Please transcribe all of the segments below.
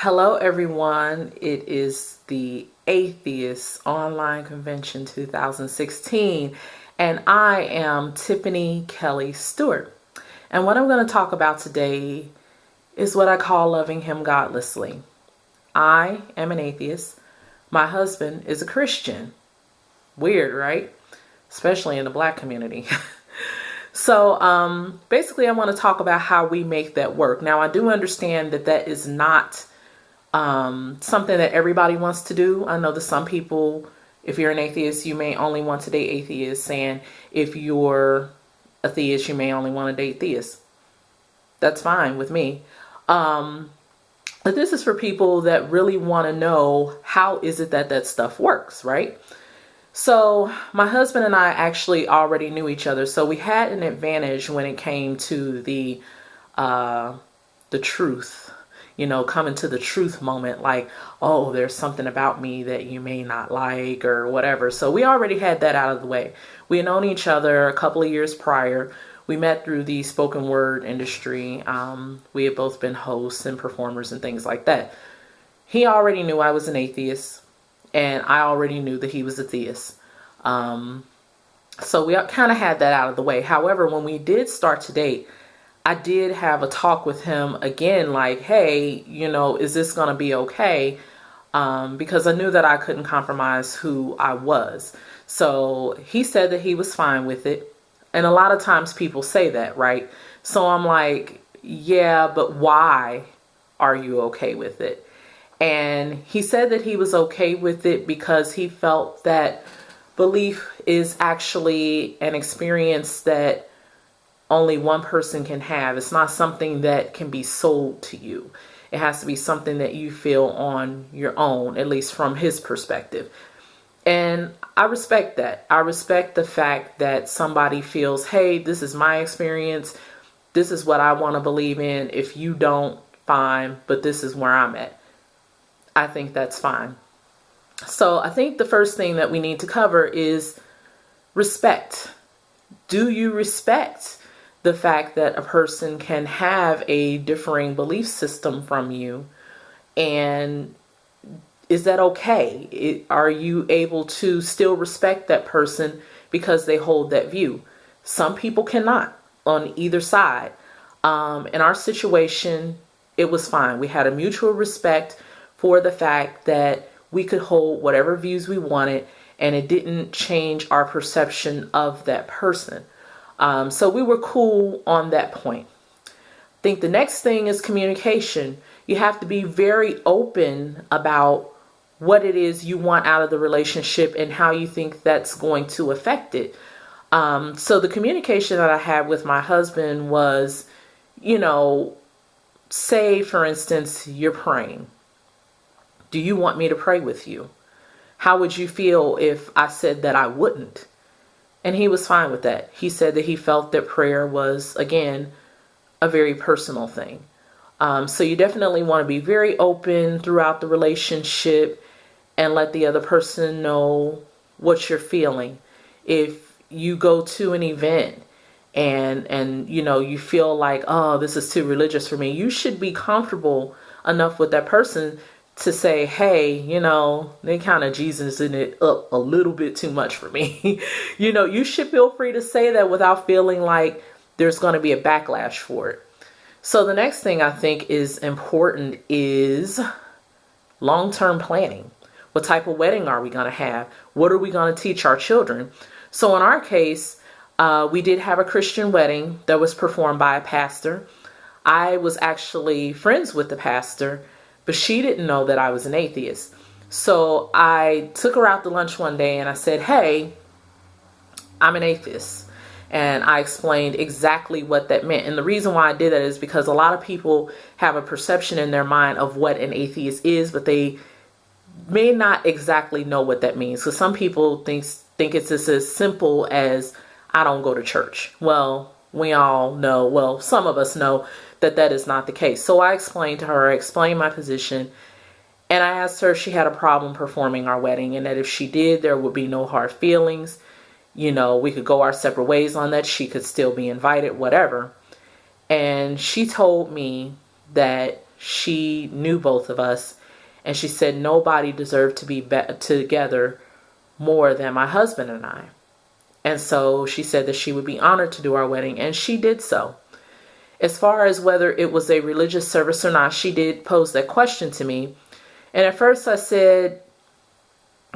Hello, everyone. It is the Atheist Online Convention 2016, and I am Tiffany Kelley-Stewart. And what I'm going to talk about today is what I call loving him godlessly. I am an atheist. My husband is a Christian. Weird, right? Especially in the Black community. So basically, I want to talk about how we make that work. Now, I do understand that that is not something that everybody wants to do. I know that some people, if you're an atheist, you may only want to date atheists, and if you're a theist, you may only want to date theists. That's fine with me. But this is for people that really want to know, how is it that that stuff works, right? So my husband and I actually already knew each other, so we had an advantage when it came to the truth. You know, coming to the truth moment, like, oh, there's something about me that you may not like or whatever. So we already had that out of the way. We had known each other a couple of years prior. We met through the spoken word industry. We had both been hosts and performers and things like that. He already knew I was an atheist, and I already knew that he was a theist. So we kind of had that out of the way. However, when we did start to date, I did have a talk with him again, like, hey, you know, is this going to be okay? Because I knew that I couldn't compromise who I was. So he said that he was fine with it. And a lot of times people say that, right? So I'm like, yeah, but why are you okay with it? And he said that he was okay with it because he felt that belief is actually an experience that only one person can have. It's not something that can be sold to you. It has to be something that you feel on your own, at least from his perspective. And I respect that. I respect the fact that somebody feels, hey, this is my experience. This is what I want to believe in. If you don't, fine, but this is where I'm at. I think that's fine. So I think the first thing that we need to cover is respect. Do you respect the fact that a person can have a differing belief system from you? And is that okay? Are you able to still respect that person because they hold that view? Some people cannot on either side. In our situation, it was fine. We had a mutual respect for the fact that we could hold whatever views we wanted, and it didn't change our perception of that person. So we were cool on that point. I think the next thing is communication. You have to be very open about what it is you want out of the relationship and how you think that's going to affect it. So the communication that I had with my husband was, you know, say, for instance, you're praying. Do you want me to pray with you? How would you feel if I said that I wouldn't? And he was fine with that. He said that he felt that prayer was, again, a very personal thing. So you definitely want to be very open throughout the relationship and let the other person know what you're feeling. If you go to an event and you know, you feel like, oh, this is too religious for me, you should be comfortable enough with that person to say, hey, you know, they kind of Jesus-ing it up a little bit too much for me. You know, you should feel free to say that without feeling like there's going to be a backlash for it. So the next thing I think is important is long-term planning. What type of wedding are we going to have? What are we going to teach our children? So in our case, we did have a Christian wedding that was performed by a pastor. I was actually friends with the pastor, but she didn't know that I was an atheist. So I took her out to lunch one day and I said, hey, I'm an atheist. And I explained exactly what that meant. And the reason why I did that is because a lot of people have a perception in their mind of what an atheist is, but they may not exactly know what that means. So some people think it's just as simple as, I don't go to church. Well, we all know, well, some of us know that that is not the case. So I explained to her, I explained my position, and I asked her if she had a problem performing our wedding, and that if she did, there would be no hard feelings. You know, we could go our separate ways on that. She could still be invited, whatever. And she told me that she knew both of us, and she said nobody deserved to be together more than my husband and I. And so she said that she would be honored to do our wedding, and she did so. As far as whether it was a religious service or not, she did pose that question to me. And at first I said,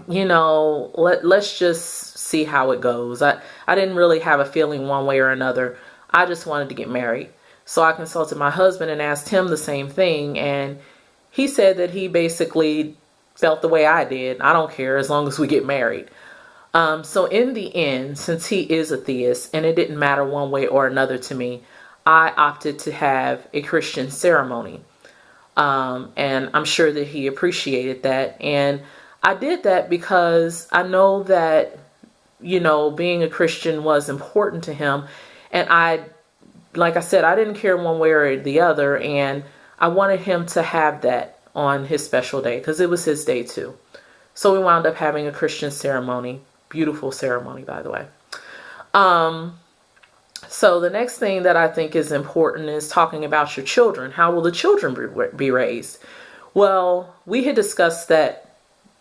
let's just see how it goes. I didn't really have a feeling one way or another. I just wanted to get married. So I consulted my husband and asked him the same thing. And he said that he basically felt the way I did. I don't care as long as we get married. So in the end, since he is a theist and it didn't matter one way or another to me, I opted to have a Christian ceremony. And I'm sure that he appreciated that. And I did that because I know that, being a Christian was important to him. And like I said, I didn't care one way or the other. And I wanted him to have that on his special day because it was his day too. So we wound up having a Christian ceremony. Beautiful ceremony, by the way. So the next thing that I think is important is talking about your children. How will the children be raised? Well, we had discussed that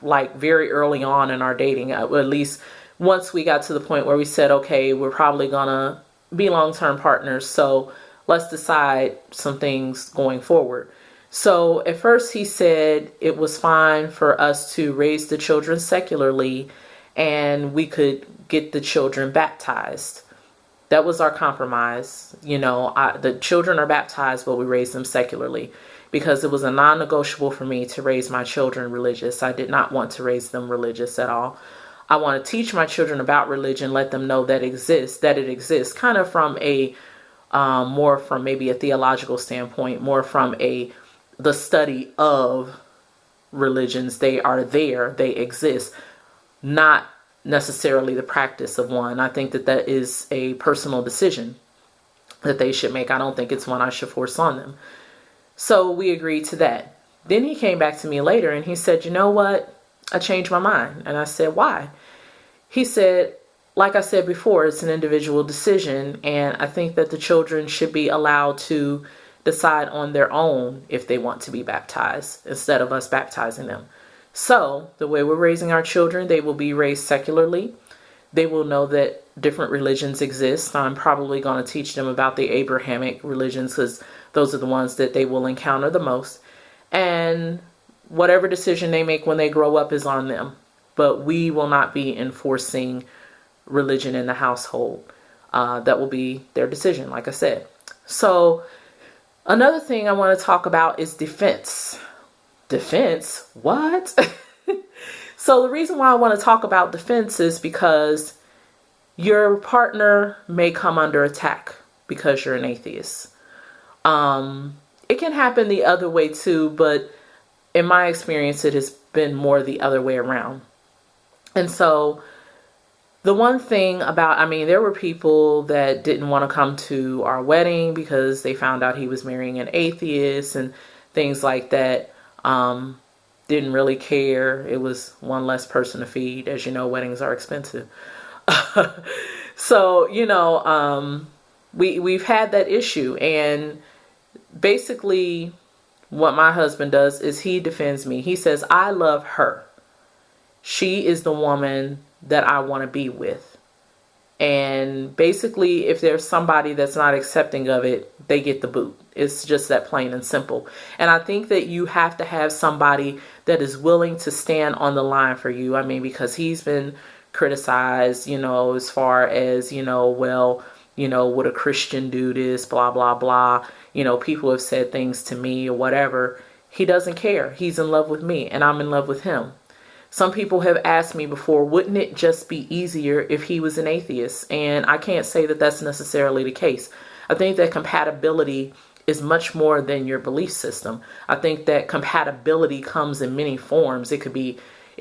like very early on in our dating, at least once we got to the point where we said, okay, we're probably gonna be long-term partners, so let's decide some things going forward. So at first he said it was fine for us to raise the children secularly and we could get the children baptized. That was our compromise. The children are baptized, but we raise them secularly because it was a non-negotiable for me to raise my children religious. I did not want to raise them religious at all. I want to teach my children about religion, let them know that it exists, kind of from a more from maybe a theological standpoint, more from the study of religions. They are there, they exist, not necessarily the practice of one. I think that is a personal decision that they should make. I don't think it's one I should force on them. So we agreed to that. Then he came back to me later and he said, you know what? I changed my mind. And I said, why? He said, like I said before, it's an individual decision. And I think that the children should be allowed to decide on their own if they want to be baptized instead of us baptizing them. So the way we're raising our children, they will be raised secularly. They will know that different religions exist. I'm probably going to teach them about the Abrahamic religions because those are the ones that they will encounter the most. And whatever decision they make when they grow up is on them. But we will not be enforcing religion in the household. That will be their decision, like I said. So another thing I want to talk about is defense. Defense? What? So the reason why I want to talk about defense is because your partner may come under attack because you're an atheist. It can happen the other way too, but in my experience, it has been more the other way around. And so the one thing about, there were people that didn't want to come to our wedding because they found out he was marrying an atheist and things like that. Didn't really care. It was one less person to feed. As you know, weddings are expensive. So, we've had that issue. And basically what my husband does is he defends me. He says, I love her. She is the woman that I want to be with. And basically, if there's somebody that's not accepting of it, they get the boot. It's just that plain and simple. And I think that you have to have somebody that is willing to stand on the line for you. Because he's been criticized, as far as, would a Christian do this, blah, blah, blah. People have said things to me or whatever. He doesn't care. He's in love with me and I'm in love with him. Some people have asked me before, wouldn't it just be easier if he was an atheist? And I can't say that that's necessarily the case. I think that compatibility is much more than your belief system. I think that compatibility comes in many forms. It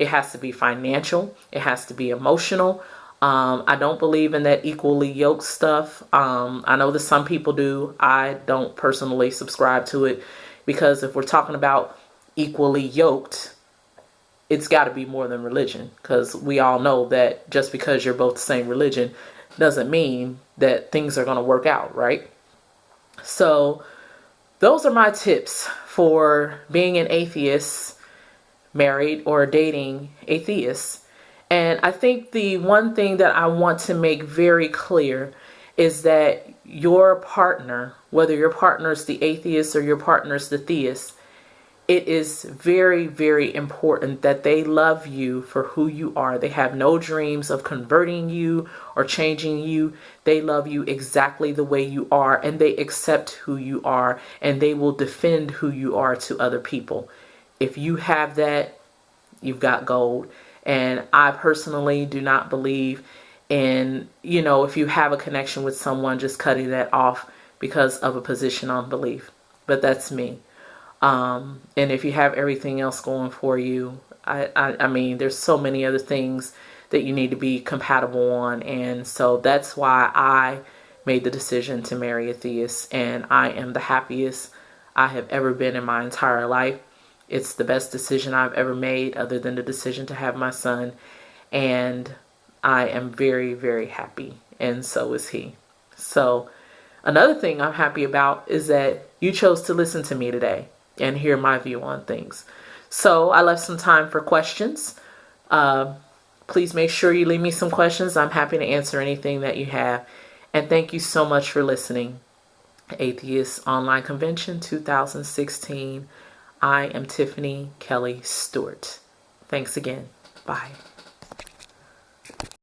has to be financial. It has to be emotional. I don't believe in that equally yoked stuff. I know that some people do. I don't personally subscribe to it because if we're talking about equally yoked, it's got to be more than religion, because we all know that just because you're both the same religion doesn't mean that things are going to work out, right? So those are my tips for being an atheist, married or dating a theist. And I think the one thing that I want to make very clear is that your partner, whether your partner is the atheist or your partner is the theist, it is very, very important that they love you for who you are. They have no dreams of converting you or changing you. They love you exactly the way you are, and they accept who you are, and they will defend who you are to other people. If you have that, you've got gold. And I personally do not believe in, if you have a connection with someone, just cutting that off because of a position on belief. But that's me. And if you have everything else going for you, I mean, there's so many other things that you need to be compatible on. And so that's why I made the decision to marry a theist. And I am the happiest I have ever been in my entire life. It's the best decision I've ever made, other than the decision to have my son. And I am very, very happy. And so is he. So another thing I'm happy about is that you chose to listen to me today and hear my view on things. So I left some time for questions. Please make sure you leave me some questions. I'm happy to answer anything that you have. And thank you so much for listening. Atheist Online Convention 2016. I am Tiffany Kelley-Stewart. Thanks again. Bye.